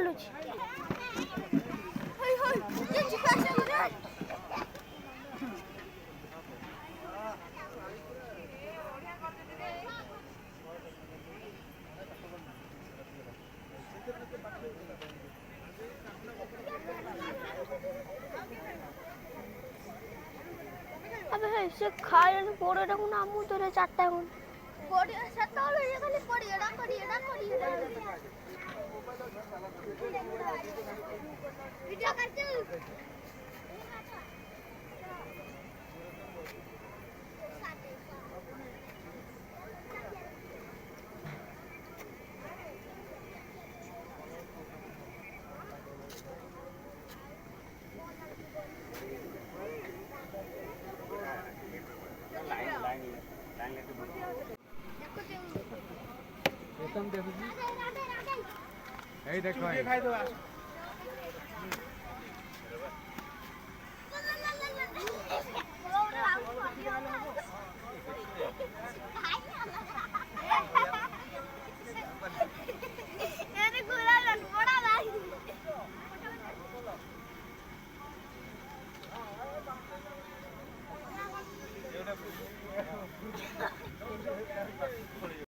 बोलुची होय होय ये चिकाशे रे अबे हे से खाए पोड़े डा ना मु तो रे चारटा हुन पोड़ी सतल ये खाली पोड़ी एडा वीडियो करते देखो